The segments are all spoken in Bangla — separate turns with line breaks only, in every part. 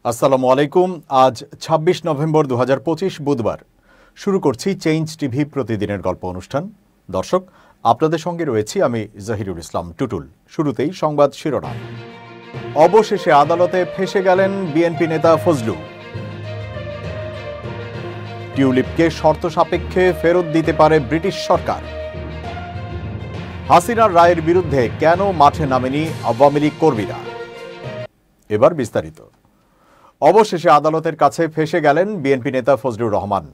আসসালামু আলাইকুম। আজ ২৬ নভেম্বর ২০২৫ বুধবার। শুরু করছি চেঞ্জ টিভি প্রতিদিনের গল্প অনুষ্ঠান। দর্শক, আপনাদের সঙ্গে রয়েছি আমি জহিরুল ইসলাম টুটুল। শুরুতেই সংবাদ শিরোনাম। অবশেষে আদালতে ফেঁসে গেলেন বিএনপি নেতা ফজলু। টিউলিপকে শর্ত সাপেক্ষে ফেরত দিতে পারে ব্রিটিশ সরকার। হাসিনার রায়ের বিরুদ্ধে কেন মাঠে নামেনি আওয়ামী লীগ কর্মীরা। এবার বিস্তারিত। অবশেষে আদালতের কাছে ফেঁসে গেলেন বিএনপি নেতা ফজলুর রহমান।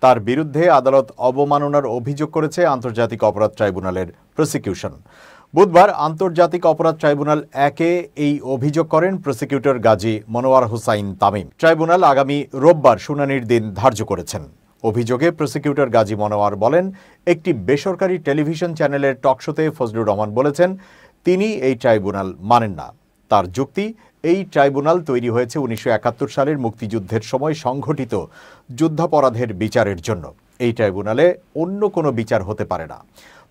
তার বিরুদ্ধে আদালত অবমাননার অভিযোগ করেছে আন্তর্জাতিক অপরাধ ট্রাইব্যুনালের প্রসিকিউশন। বুধবার আন্তর্জাতিক অপরাধ ট্রাইব্যুনাল ১-এ এই অভিযোগ করেন প্রসিকিউটর গাজী মনোয়ার হোসাইন তামিম। ট্রাইব্যুনাল আগামী রোববার শুনানির দিন ধার্য করেছেন। অভিযোগে প্রসিকিউটর গাজী মনোয়ার বলেন, একটি বেসরকারি টেলিভিশন চ্যানেলের টকশোতে ফজলুর রহমান বলেছেন তিনি এই ট্রাইব্যুনাল মানেন না। তার যুক্তি, এই ট্রাইব্যুনাল তৈরি হয়েছে ১৯৭১ সালের মুক্তিযুদ্ধের সময় সংঘটিত যুদ্ধাপরাধের বিচারের জন্য। এই ট্রাইব্যুনালে অন্য কোনো বিচার হতে পারে না।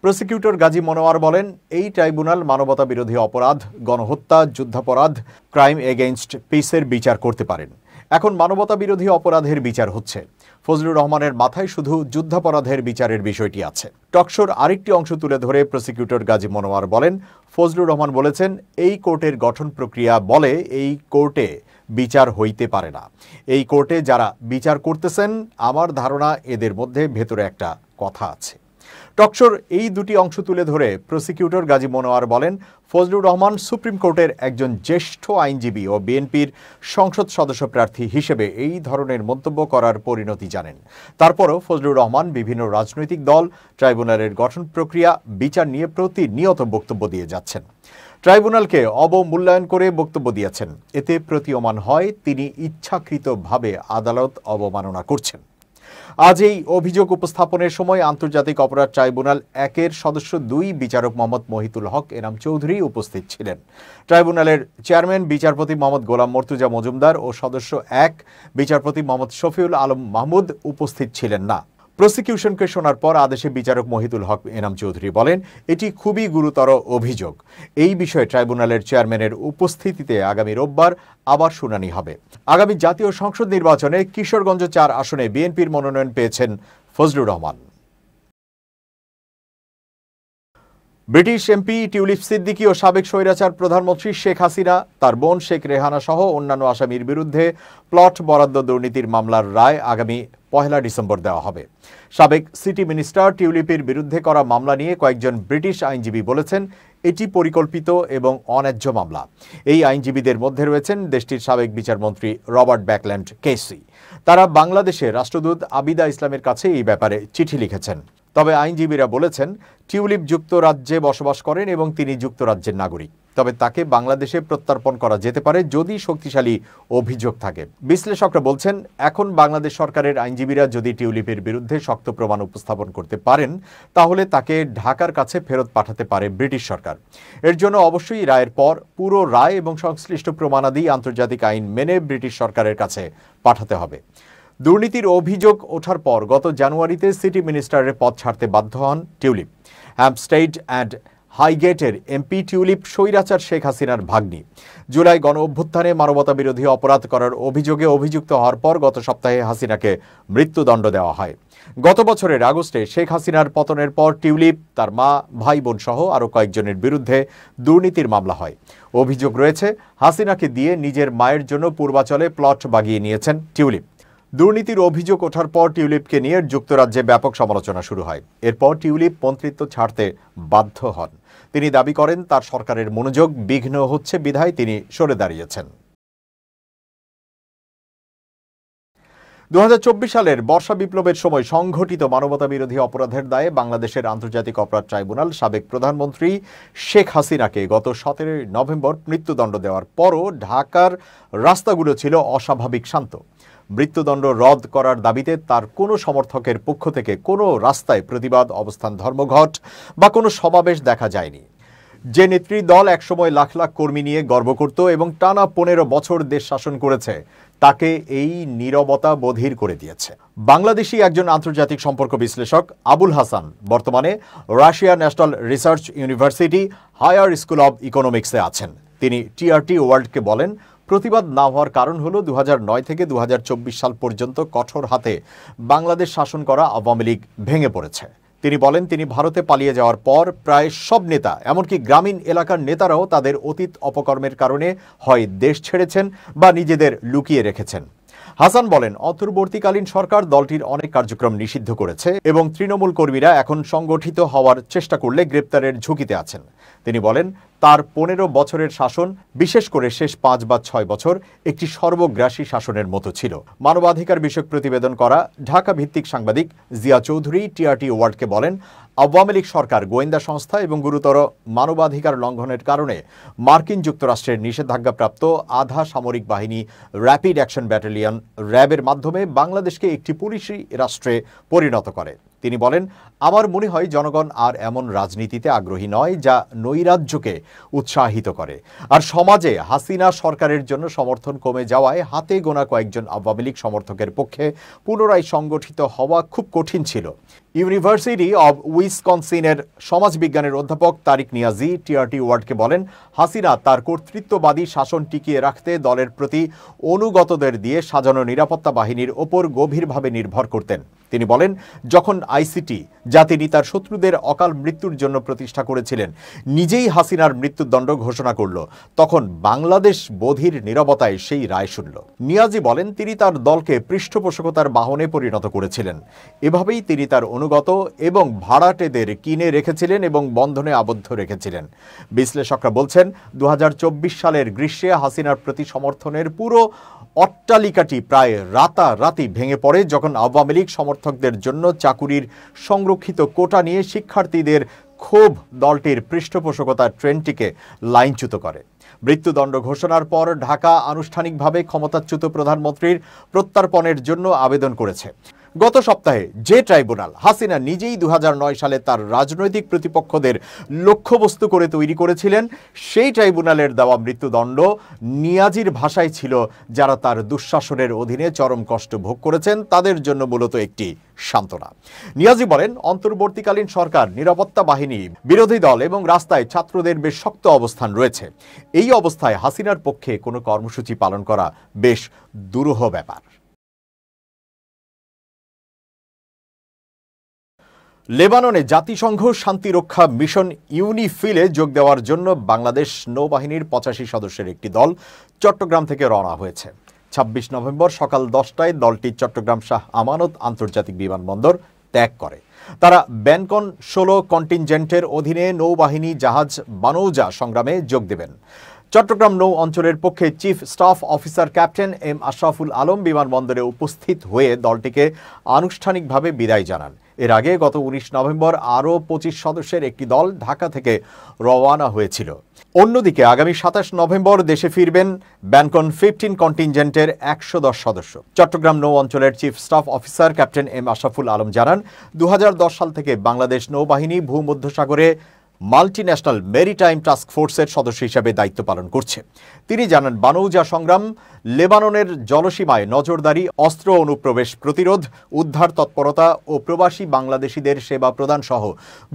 প্রসিকিউটর গাজী মনোয়ার বলেন, এই ট্রাইব্যুনাল মানবতা বিরোধী অপরাধ, গণহত্যা, যুদ্ধাপরাধ, ক্রাইম এগেইনস্ট পিসের বিচার করতে পারেন। এখন মানবতা বিরোধী অপরাধের বিচার হচ্ছে। ফজলুর রহমানের মাথায় শুধু যুদ্ধাপরাধের বিচারের বিষয়টি আছে। টকশোর আরেকটি অংশ তুলে ধরে প্রসিকিউটর গাজী মনোয়ার বলেন, ফজলুর রহমান বলেছেন এই কোর্টের গঠন প্রক্রিয়া বলে এই কোর্টে বিচার হইতে পারে না। এই কোর্টে যারা বিচার করতেছেন আমার ধারণা এদের মধ্যে ভেতরে একটা কথা আছে। টকশোর এই দুটি অংশ তুলে ধরে প্রসিকিউটর গাজী মনোয়ার বলেন, ফজলুর রহমান সুপ্রিম কোর্টের একজন জ্যেষ্ঠ আইনজীবী ও বিএনপির সংসদ সদস্য প্রার্থী হিসেবে এই ধরনের মন্তব্য করার পরিণতি জানেন। তারপরও ফজলুর রহমান বিভিন্ন রাজনৈতিক দল, ট্রাইব্যুনালের গঠন প্রক্রিয়া, বিচার নিয়ে প্রতিনিয়ত বক্তব্য দিয়ে যাচ্ছেন। ট্রাইব্যুনালকে অবমূল্যায়ন করে বক্তব্য দিয়েছেন। এতে প্রতীয়মান হয় তিনি ইচ্ছাকৃতভাবে আদালত অবমাননা করছেন। আজ এই অভিযোগ উপস্থাপনের সময় আন্তর্জাতিক অপরাধ ট্রাইব্যুনাল ১-এর সদস্য ২ বিচারক মোহাম্মদ মহিতুল হক এনাম চৌধুরী উপস্থিত ছিলেন। ট্রাইব্যুনালের চেয়ারম্যান বিচারপতি মোহাম্মদ গোলাম মর্তুজা মজুমদার ও সদস্য ১ বিচারপতি মোহাম্মদ শফিউল আলম মাহমুদ উপস্থিত ছিলেন না। প্রসিকিউশনকে শোনার পর আদেশে বিচারক মহিতুল হক এনাম চৌধুরী বলেন, এটি খুবই গুরুতর অভিযোগ। এই বিষয়ে ট্রাইব্যুনালের চেয়ারম্যানের উপস্থিতিতে আগামী রোববার আবার শুনানি হবে। আগামী জাতীয় সংসদ নির্বাচনে কিশোরগঞ্জ ৪ আসনে বিএনপির মনোনয়ন পেয়েছেন Fazlur Rahman. British MP Tulip Siddiq ও সাবেক স্বৈরাচার প্রধানমন্ত্রী শেখ হাসিনা, তার বোন শেখ রেহানা সহ অন্যান্য আসামির বিরুদ্ধে প্লট বরাদ্দ দুর্নীতির মামলার রায় আগামী ১ ডিসেম্বর দেওয়া হবে। সাবেক সিটি মিনিস্টার টিউলিপের বিরুদ্ধে করা মামলা নিয়ে কয়েকজন ব্রিটিশ আইনজীবী বলেছেন এটি পরিকল্পিত এবং অন্যায্য মামলা। এই আইনজীবীদের মধ্যে রয়েছেন দেশটির সাবেক বিচারমন্ত্রী রবার্ট ব্যাকল্যান্ড কেসি। তারা বাংলাদেশে রাষ্ট্রদূত আবিদা ইসলামের কাছে এই ব্যাপারে চিঠি লিখেছেন। তবে আইনজীবীরা বলেছেন টিউলিপ যুক্তরাজ্যে বসবাস করেন এবং তিনি যুক্তরাজ্যের নাগরিক। তবে তাকে বাংলাদেশে প্রত্যর্পণ করা যেতে পারে যদি শক্তিশালী অভিযোগ থাকে। বিশ্লেষকরা বলছেন এখন বাংলাদেশ সরকারের আইনজীবীরা যদি টিউলিপের বিরুদ্ধে শক্ত প্রমাণ উপস্থাপন করতে পারেন তাহলে তাকে ঢাকার কাছে ফেরত পাঠাতে পারে ব্রিটিশ সরকার। এর জন্য অবশ্যই রায়ের পর পুরো রায় এবং সংশ্লিষ্ট প্রমাণাদি আন্তর্জাতিক আইন মেনে ব্রিটিশ সরকারের কাছে পাঠাতে হবে। দুর্নীতির অভিযোগ ওঠার পর গত জানুয়ারিতে সিটি মিনিস্টারের পদ ছাড়তে বাধ্য হন টিউলিপ। হ্যাম্পস্টেড অ্যান্ড হাইগেটের এমপি টিউলিপ স্বৈরাচার শেখ হাসিনার ভাগ্নি। জুলাই গণ অভ্যুত্থানে মানবতা বিরোধী অপরাধ করার অভিযোগে অভিযুক্ত হওয়ার পর গত সপ্তাহে হাসিনাকে মৃত্যুদণ্ড দেওয়া হয়। গত বছরের আগস্টে শেখ হাসিনার পতনের পর টিউলিপ, তার মা, ভাই বোন সহ আরও কয়েকজনের বিরুদ্ধে দুর্নীতির মামলা হয়। অভিযোগ রয়েছে হাসিনাকে দিয়ে নিজের মায়ের জন্য পূর্বাচলে প্লট বাগিয়ে নিয়েছেন টিউলিপ। দুর্নীতির অভিযোগ ওঠার পর টিউলিপকে নিয়ে যুক্তরাজ্যে ব্যাপক সমালোচনা শুরু হয়। এরপর টিউলিপ মন্ত্রিত্ব ছাড়তে বাধ্য হন। তিনি দাবি করেন তার সরকারের মনোযোগ বিঘ্ন হচ্ছে বিধায় তিনি সরে দাঁড়িয়েছেন। ২০২৪ সালের বর্ষা বিপ্লবের সময় সংঘটিত মানবতা বিরোধী অপরাধের দায়ে বাংলাদেশের আন্তর্জাতিক অপরাধ ট্রাইব্যুনাল সাবেক প্রধানমন্ত্রী শেখ হাসিনাকে গত ১৭ নভেম্বর মৃত্যুদণ্ড দেওয়ার পরও ঢাকার রাস্তাগুলো ছিল অস্বাভাবিক শান্ত। মৃত্যুদণ্ড রদ করার দাবিতে তার কোনো সমর্থকের পক্ষ থেকে কোনো রাস্তায় প্রতিবাদ, অবস্থান ধর্মঘট বা কোনো সমাবেশ দেখা যায়নি। যে নেত্রী দল একসময় লাখ লাখ কর্মী নিয়ে গর্ব করত এবং টানা ১৫ বছর দেশ শাসন করেছে তাকে এই নীরবতা বধির করে দিয়েছে। বাংলাদেশি একজন আন্তর্জাতিক সম্পর্ক বিশ্লেষক আবুল হাসান বর্তমানে Russia national research university higher school of ইকোনমিক্সে আছেন। তিনি টিআরটি ওয়ার্ল্ডকে বলেন, প্রতিবাদ না হওয়ার কারণ হলো 2009 থেকে 2024 সাল পর্যন্ত কঠোর হাতে বাংলাদেশ শাসন করা আওয়ামী লীগ ভেঙে পড়েছে। তিনি বলেন, তিনি ভারতে পালিয়ে যাওয়ার পর প্রায় সব নেতা, এমনকি গ্রামীণ এলাকার নেতারাও তাদের অতীত অপকর্মের কারণে হয় দেশ ছেড়েছেন বা নিজেদের লুকিয়ে রেখেছেন। হাসান বলেন, অন্তর্বর্তীকালীন সরকার দলটির অনেক কার্যক্রম নিষিদ্ধ করেছে এবং তৃণমূল কর্মীরা এখন সংগঠিত হওয়ার চেষ্টা করলে গ্রেপ্তারের ঝুঁকিতে আছেন। তিনি বলেন, তার 15 বছরের শাসন, বিশেষ করে শেষ 5 বা 6 বছর, একটি সর্বগ্রাসী শাসনের মতো ছিল। মানবাধিকার বিষয়ক প্রতিবেদন করা ঢাকা ভিত্তিক সাংবাদিক জিয়া চৌধুরী টিআরটি ওয়ার্ল্ডকে বলেন, আওয়ামী লীগ সরকার গোয়েন্দা সংস্থা এবং গুরুতর মানবাধিকার লঙ্ঘনের কারণে মার্কিন যুক্তরাষ্ট্রের নিষেধাজ্ঞাপ্রাপ্ত আধা সামরিক বাহিনী র্যাপিড অ্যাকশন ব্যাটালিয়ন র্যাবের মাধ্যমে বাংলাদেশকে একটি পুলিশি রাষ্ট্রে পরিণত করে। তিনি বলেন, আমার মনে হয় জনগণ আর এমন রাজনীতিতে আগ্রহী নয় যা নৈরাজ্যকে উৎসাহিত করে। আর সমাজে হাসিনা সরকারের জন্য সমর্থন কমে যাওয়ায় হাতে গোনা কয়েকজন আওয়ামী লীগ সমর্থকের পক্ষে পুনরায় সংগঠিত হওয়া খুব কঠিন ছিল। ইউনিভার্সিটি অব উইসকনসিনের সমাজবিজ্ঞানের অধ্যাপক তারিক নিয়াজি টিআরটি ওয়ার্ল্ডকে বলেন, হাসিনা তার কর্তৃত্ববাদী শাসন টিকিয়ে রাখতে দলের প্রতি অনুগতদের দিয়ে সাজানো নিরাপত্তা বাহিনীর ওপর গভীরভাবে নির্ভর করতেন। তিনি বলেন, যখন আইসিটি, যা তিনি তার শত্রুদের অকাল মৃত্যুর জন্য প্রতিষ্ঠা করেছিলেন, নিজেই হাসিনার মৃত্যুদণ্ড ঘোষণা করল, তখন বাংলাদেশ বধির নীরবতায় সেই রায় শুনল। নিয়াজি বলেন, তিনি তার দলকে পৃষ্ঠপোষকতার বাহনে পরিণত করেছিলেন। এভাবেই তিনি তার অনুগত এবং ভাড়াটেদের কিনে রেখেছিলেন এবং বন্ধনে আবদ্ধ রেখেছিলেন। বিশ্লেষকরা বলছেন, 2024 সালের গ্রীষ্মে হাসিনার প্রতি সমর্থনের পুরো অট্টালিকাটি প্রায় রাতারাতি ভেঙে পড়ে যখন আওয়ামী লীগ সমর্থকদের জন্য চাকুরির সংরক্ষিত কোটা নিয়ে শিক্ষার্থীদের ক্ষোভ দলটির পৃষ্ঠপোষকতার ট্রেনটিকে লাইনচ্যুত করে। মৃত্যুদণ্ড ঘোষণার পর ঢাকা আনুষ্ঠানিকভাবে ক্ষমতাচ্যুত প্রধানমন্ত্রীর প্রত্যর্পণের জন্য আবেদন করেছে। গত সপ্তাহে যে ট্রাইব্যুনাল হাসিনা নিজেই 2009 সালে তার রাজনৈতিক প্রতিপক্ষদের লক্ষ্যবস্তু করে তৈরি করেছিলেন, সেই ট্রাইব্যুনালের দেওয়া মৃত্যুদণ্ড নিয়াজির ভাষায় ছিল, যারা তার দুঃশাসনের অধীনে চরম কষ্ট ভোগ করেছেন তাদের জন্য মূলত একটি সান্ত্বনা। নিয়াজি বলেন, অন্তর্বর্তীকালীন সরকার, নিরাপত্তা বাহিনী, বিরোধী দল এবং রাস্তায় ছাত্রদের বেশ শক্ত অবস্থান রয়েছে। এই অবস্থায় হাসিনার পক্ষে কোনো কর্মসূচি পালন করা বেশ দুরূহ ব্যাপার। লেবাননে জাতিসংঘ শান্তিরক্ষা মিশন ইউনিফিলে যোগ দেওয়ার জন্য বাংলাদেশ নৌবাহিনীর 85 সদস্যের একটি দল চট্টগ্রাম থেকে রওনা হয়েছে। 26 নভেম্বর সকাল 10টায় দলটি চট্টগ্রাম শাহ আমানত আন্তর্জাতিক বিমানবন্দর ত্যাগ করে। তারা ব্যানকন 16 কন্টিনজেন্টের অধীনে নৌবাহিনী জাহাজ বানৌজা সংগ্রামে যোগ দেবেন। চট্টগ্রাম নৌ অঞ্চলের পক্ষে chief staff officer captain M Ashraful Alam বিমানবন্দরে উপস্থিত হয়ে দলটিকে আনুষ্ঠানিকভাবে বিদায় জানান। এর আগে গত 19 নভেম্বর আরও 25 সদস্যের একটি দল ঢাকা থেকে রওয়ানা হয়েছিল। অন্যদিকে আগামী 27 নভেম্বর দেশে ফিরবেন ব্যানকন 15 কন্টিনজেন্টের 110 সদস্য। চট্টগ্রাম নৌ অঞ্চলের chief staff officer captain M Ashraful Alam জানান, 2010 সাল থেকে বাংলাদেশ নৌবাহিনী ভূমধ্যসাগরে মাল্টিন্যাশনাল মেরিটাইম টাস্ক ফোর্সের সদস্য হিসেবে দায়িত্ব পালন করছে। তিনি জানান, বানৌজা সংগ্রাম লেবাননের জলসীমায় নজরদারি, অস্ত্র অনুপ্রবেশ প্রতিরোধ, উদ্ধার তৎপরতা ও প্রবাসী বাংলাদেশিদের সেবা প্রদান সহ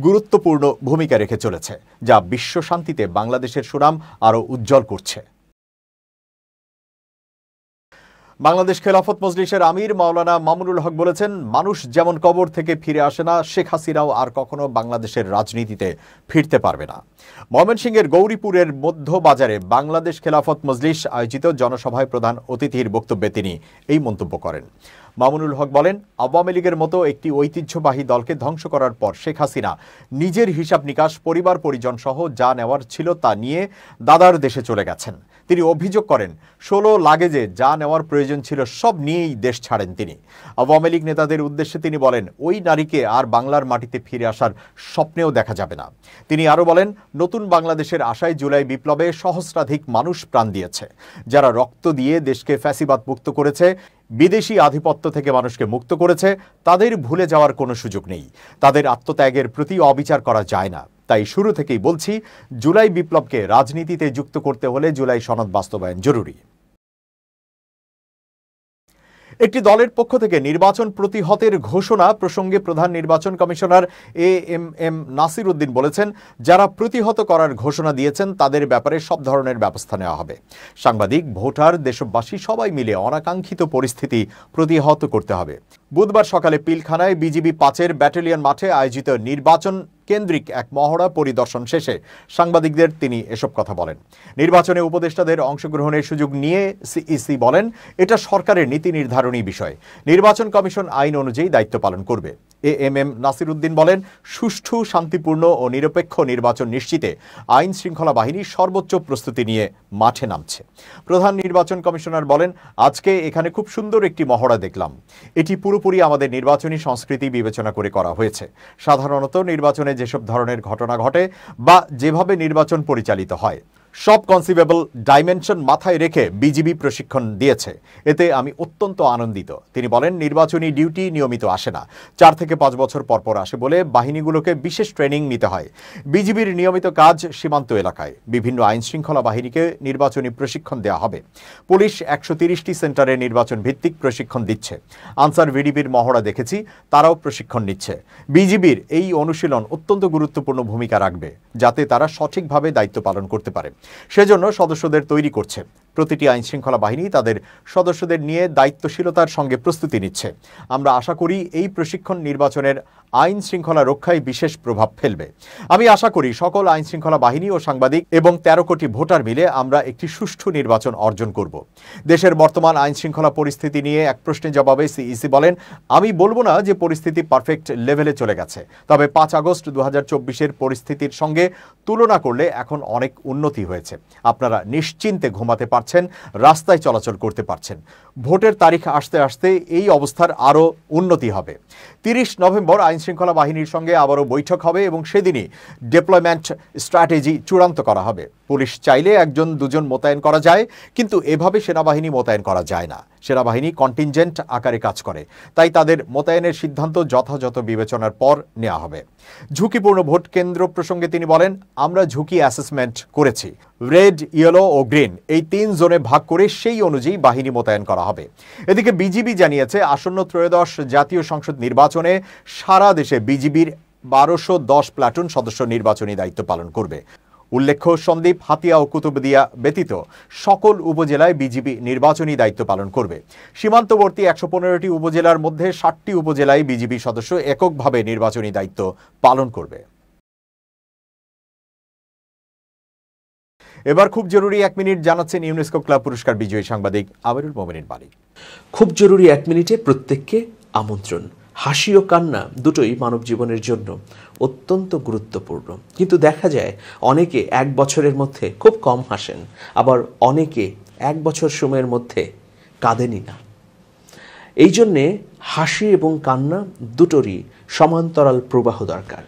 গুরুত্বপূর্ণ ভূমিকা রেখে চলেছে, যা বিশ্ব শান্তিতে বাংলাদেশের সুনাম আরও উজ্জ্বল করছে। বাংলাদেশ খেলাফত মজলিসের আমির মাওলানা মামুনুল হক বলেছেন, মানুষ যেমন কবর থেকে ফিরে আসে না, শেখ হাসিনাও আর কখনো বাংলাদেশের রাজনীতিতে ফিরতে পারবে না। ময়মনসিংহের গৌরীপুরের মধ্যবাজারে বাংলাদেশ খেলাফত মজলিস আয়োজিত জনসভায় প্রধান অতিথির বক্তব্যে তিনি এই মন্তব্য করেন। মামুনুল হক বলেন, আওয়ামী লীগের মতো একটি ঐতিহ্যবাহী দলকে ধ্বংস করার পর শেখ হাসিনা নিজের হিসাব নিকাশ, পরিবার পরিজন সহ যা নেওয়ার ছিল তা নিয়ে দাদার দেশে চলে গেছেন। তিনি অভিযোগ করেন, 16 লাগেজে যা নেওয়ার প্রয়োজন ছিল সব নিয়েই দেশ ছাড়েন তিনি। আওয়ামী লীগ নেতাদের উদ্দেশ্যে তিনি বলেন, ওই নারীকে আর বাংলার মাটিতে ফিরে আসার স্বপ্নেও দেখা যাবে না। তিনি আরও বলেন, নতুন বাংলাদেশের আশায় জুলাই বিপ্লবে সহস্রাধিক মানুষ প্রাণ দিয়েছে, যারা রক্ত দিয়ে দেশকে ফ্যাসিবাদ মুক্ত করেছে, বিদেশি আধিপত্য থেকে মানুষকে মুক্ত করেছে, তাদের ভুলে যাওয়ার কোনো সুযোগ নেই। তাদের আত্মত্যাগের প্রতি অবিচার করা যায় না। তাই শুরু থেকেই বলছি, জুলাই বিপ্লবকে রাজনীতিতে যুক্ত করতে হলে জুলাই সনদ বাস্তবায়ন জরুরি। একটি দলের পক্ষ থেকে নির্বাচন প্রতিহতের ঘোষণা প্রসঙ্গে প্রধান নির্বাচন কমিশনার এএমএম নাসির উদ্দিন বলেছেন, যারা প্রতিহত করার ঘোষণা দিয়েছেন তাদের ব্যাপারে সব ধরনের ব্যবস্থা নেওয়া হবে। সাংবাদিক, ভোটার, দেশবাসী সবাই মিলে অনাকাঙ্ক্ষিত পরিস্থিতি প্রতিহত করতে হবে। বুধবার সকালে পিলখানায় বিজিবি 5-এর ব্যাটালিয়ন মাঠে আয়োজিত নির্বাচন কেন্দ্রিক এক মহড়া পরিদর্শন শেষে সাংবাদিকদের তিনি এসব কথা বলেন। নির্বাচনে উপদেষ্টাদের অংশগ্রহণের সুযোগ নিয়ে সিইসি বলেন, এটা সরকারের নীতি নির্ধারণী বিষয়। নির্বাচন কমিশন আইন অনুযায়ী দায়িত্ব পালন করবে। এএমএম নাসির উদ্দিন বলেন, সুষ্ঠু, শান্তিপূর্ণ ও নিরপেক্ষ নির্বাচন নিশ্চিতে আইন শৃঙ্খলা বাহিনী সর্বোচ্চ প্রস্তুতি নিয়ে মাঠে নামছে। প্রধান নির্বাচন কমিশনার বলেন, আজকে এখানে খুব সুন্দর একটি মহড়া দেখলাম। এটি পুরোপুরি আমাদের নির্বাচনী সংস্কৃতি বিবেচনা করে করা হয়েছে। সাধারণত নির্বাচনে যেসব ধরনের ঘটনা ঘটে বা যেভাবে নির্বাচন পরিচালিত হয়, সব কনসিভেবল ডাইমেনশন মাথায় রেখে বিজিবি প্রশিক্ষণ দিয়েছে। এতে আমি অত্যন্ত আনন্দিত। তিনি বলেন, নির্বাচনী ডিউটি নিয়মিত আসে না, 4 থেকে 5 বছর পর আসে বলে বাহিনীগুলোকে বিশেষ ট্রেনিং নিতে হয়। বিজিবির নিয়মিত কাজ সীমান্ত এলাকায়। বিভিন্ন আইন শৃঙ্খলা বাহিনীকে নির্বাচনী প্রশিক্ষণ দেওয়া হবে। পুলিশ 130টি সেন্টারে নির্বাচন ভিত্তিক প্রশিক্ষণ দিচ্ছে। আনসার ভিডিপির মহড়া দেখেছি, তারাও প্রশিক্ষণ নিচ্ছে। বিজিবির এই অনুশীলন অত্যন্ত গুরুত্বপূর্ণ ভূমিকা রাখবে, যাতে তারা সঠিকভাবে দায়িত্ব পালন করতে পারে। সেজন্য সদস্যদের তৈরি করছে। প্রতিটি আইন শৃঙ্খলা বাহিনী তাদের সদস্যদের নিয়ে দায়িত্বশীলতার সঙ্গে প্রস্তুতি নিচ্ছে। আমরা আশা করি এই প্রশিক্ষণ নির্বাচনের আইন শৃঙ্খলা রক্ষায় বিশেষ প্রভাব ফেলবে। আমি আশা করি সকল আইন শৃঙ্খলা বাহিনী ও সাংবাদিক এবং 13 কোটি ভোটার মিলে আমরা একটি সুষ্ঠু নির্বাচন অর্জন করব। দেশের বর্তমান আইন শৃঙ্খলা পরিস্থিতি নিয়ে এক প্রশ্নের জবাবে সিইসি বলেন, আমি বলবো না যে পরিস্থিতি পারফেক্ট লেভেলে চলে গেছে, তবে 5 আগস্ট 2024-এর পরিস্থিতির সঙ্গে তুলনা করলে এখন অনেক উন্নতি হয়েছে। আপনারা নিশ্চিন্তে ঘুমাতে পারছেন, রাস্তায় চলাচল করতে পারছেন। ভোটের তারিখ আসতে আসতে এই অবস্থার আরও উন্নতি হবে। 30 নভেম্বর আইন শৃঙ্খলা বাহিনীর সঙ্গে আবারও বৈঠক হবে এবং সেদিনই ডিপ্লয়মেন্ট স্ট্র্যাটেজি চূড়ান্ত করা হবে। পুলিশ চাইলে 1-2 মোতায়েন করা যায়, কিন্তু এভাবে সেনাবাহিনী মোতায়েন করা যায় না। সেনাবাহিনী কন্টিনজেন্ট আকারে কাজ করে, তাই তাদের মোতায়েনের সিদ্ধান্ত যথাযথ বিবেচনার পর নেওয়া হবে। ঝুঁকিপূর্ণ ভোট কেন্দ্র প্রসঙ্গে তিনি বলেন, আমরা ঝুঁকি অ্যাসেসমেন্ট করেছি। রেড, ইয়েলো ও গ্রিন এই 3 জোনে ভাগ করে সেই অনুযায়ী বাহিনী মোতায়েন করা হবে। এদিকে বিজিবি জানিয়েছে, আসন্ন ত্রয়োদশ জাতীয় সংসদ নির্বাচনে সারা দেশে বিজিবির 1210 প্লাটুন সদস্য নির্বাচনী দায়িত্ব পালন করবে। উল্লেখ্য, সন্দ্বীপ, হাতিয়া ও কুতুবদিয়া ব্যতীত সকল উপজেলায় বিজিবি নির্বাচনী দায়িত্ব পালন করবে। সীমান্তবর্তী 115টি উপজেলার মধ্যে 60টি উপজেলায় বিজিবি সদস্য এককভাবে নির্বাচনী দায়িত্ব পালন করবে। এবার খুব জরুরি 1 মিনিট জানাচ্ছেন ইউনেস্কো ক্লাব পুরস্কার বিজয়ী সাংবাদিক আমিরুল মোমিনিন মালিক।
খুব জরুরি 1 মিনিটে প্রত্যেককে আমন্ত্রণ। হাসি ও কান্না দুটোই মানব জীবনের জন্য অত্যন্ত গুরুত্বপূর্ণ, কিন্তু দেখা যায় অনেকে 1 বছরের মধ্যে খুব কম হাসেন, আবার অনেকে 1 বছর সময়ের মধ্যে কাঁদেনই না। এই জন্যে হাসি এবং কান্না দুটোরই সমান্তরাল প্রবাহ দরকার।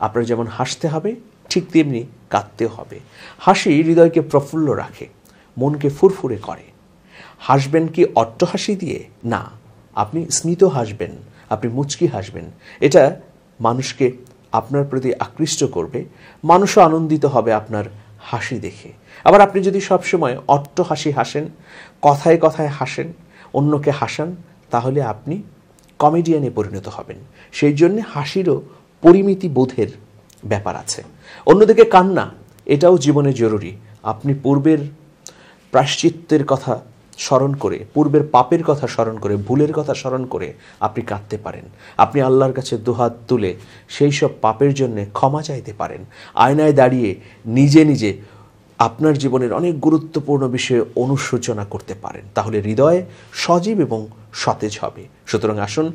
আপনার যেমন হাসতে হবে, ঠিক তেমনি কাঁদতেও হবে। হাসি হৃদয়কে প্রফুল্ল রাখে, মনকে ফুরফুরে করে। হাসবেন কি অট্টহাসি দিয়ে? না, আপনি স্মিত হাসবেন, আপনি মুচকি হাসবেন। এটা মানুষকে আপনার প্রতি আকৃষ্ট করবে, মানুষও আনন্দিত হবে আপনার হাসি দেখে। আবার আপনি যদি সবসময় অট্টহাসি হাসেন, কথায় কথায় হাসেন, অন্যকে হাসান, তাহলে আপনি কমেডিয়ানে পরিণত হবেন। সেই জন্যে হাসিরও পরিমিতি বোধের ব্যাপার আছে। অন্যদিকে কান্না, এটাও জীবনে জরুরি। আপনি পূর্বের প্রায়শ্চিত্তের কথা স্মরণ করে, পূর্বের পাপের কথা স্মরণ করে, ভুলের কথা স্মরণ করে আপনি কাঁদতে পারেন। আপনি আল্লাহর কাছে দুহাত তুলে সেই সব পাপের জন্য ক্ষমা চাইতে পারেন। আয়নায় দাঁড়িয়ে নিজে নিজে আপনার জীবনের অনেক গুরুত্বপূর্ণ বিষয়ে অনুশোচনা করতে পারেন। তাহলে হৃদয় সজীব এবং সতেজ হবে। সুতরাং আসুন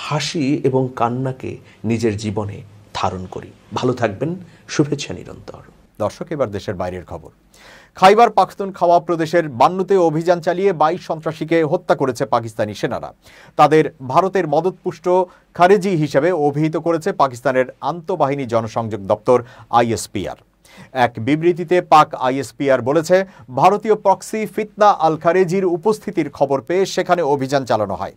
হাসি এবং কান্নাকে নিজের জীবনে ধারণ করি। ভালো থাকবেন, শুভেচ্ছা নিরন্তর।
দর্শক, এবার দেশের বাইরের খবর। খাইবার পাখতুনখাওয়া প্রদেশের বান্নুতে অভিযান চালিয়ে 22 সন্ত্রাসীকে হত্যা করেছে পাকিস্তানি সেনারা। তাদের ভারতের মদতপুষ্ট খারেজি হিসেবে অভিহিত করেছে পাকিস্তানের আন্তঃবাহিনী জনসংযোগ দপ্তর আইএসপিআর। এক বিবৃতিতে পাক আইএসপিআর বলেছে, ভারতীয় প্রক্সি ফিতনা আল খারেজির উপস্থিতির খবর পেয়ে সেখানে অভিযান চালানো হয়।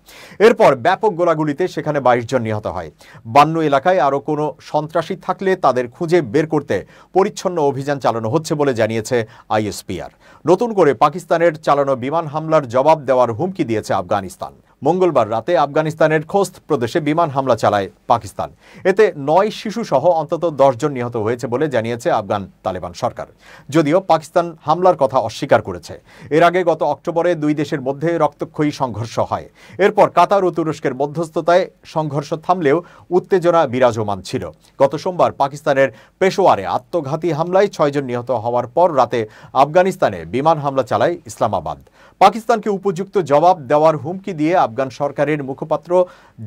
এরপর ব্যাপক গোলাগুলিতে সেখানে 22 জন নিহত হয়। বান্নু এলাকায় আরও কোনো সন্ত্রাসী থাকলে তাদের খুঁজে বের করতে পরিচ্ছন্ন অভিযান চালানো হচ্ছে বলে জানিয়েছে আইএসপিআর। নতুন করে পাকিস্তানের চালানো বিমান হামলার জবাব দেওয়ার হুমকি দিয়েছে আফগানিস্তান। মঙ্গলবার রাতে আফগানিস্তানের খোস্ত প্রদেশে বিমান হামলা চালায় পাকিস্তান। এতে 9 শিশুসহ অন্তত 10 জন নিহত হয়েছে বলে জানিয়েছে আফগান তালেবান সরকার, যদিও পাকিস্তান হামলার কথা অস্বীকার করেছে। এর আগে গত অক্টোবরে দুই দেশের মধ্যে রক্তক্ষয়ী সংঘর্ষ হয়। এরপর কাতার ও তুরস্কের মধ্যস্থতায় সংঘর্ষ থামলেও উত্তেজনা বিরাজমান ছিল। গত সোমবার পাকিস্তানের পেশোয়ারে আত্মঘাতী হামলায় 6 জন নিহত হওয়ার পর রাতে আফগানিস্তানে বিমান হামলা চালায় ইসলামাবাদ। পাকিস্তানকে উপযুক্ত জবাব দেওয়ার হুমকি দিয়ে আফগান সরকারের মুখপাত্র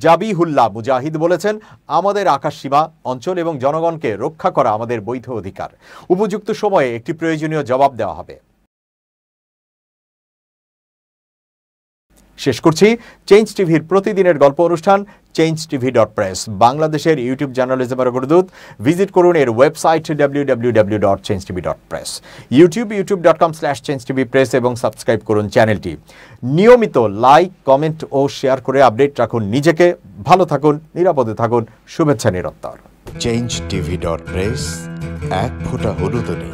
জাবিহুল্লাহ মুজাহিদ বলেছেন, আমাদের আকাশসীমা অঞ্চল এবং জনগণকে রক্ষা করা আমাদের বৈধ অধিকার। উপযুক্ত সময়ে একটি প্রয়োজনীয় জবাব দেওয়া হবে। শেষ করছি চেঞ্জ টিভির প্রতিদিনের গল্প অনুষ্ঠান changetv.press। বাংলাদেশের ইউটিউব জার্নালিজমের অগ্রদূত। ভিজিট করুন এর ওয়েবসাইট www.changetv.press, youtube.com/changetvpress এবং সাবস্ক্রাইব করুন চ্যানেলটি। নিয়মিত লাইক, কমেন্ট ও শেয়ার করে আপডেট রাখুন নিজেকে। ভালো থাকুন, নিরাপদে থাকুন। শুভেচ্ছা নিরন্তর।
changetv.press, এক ফোঁটা হলুদও নেই।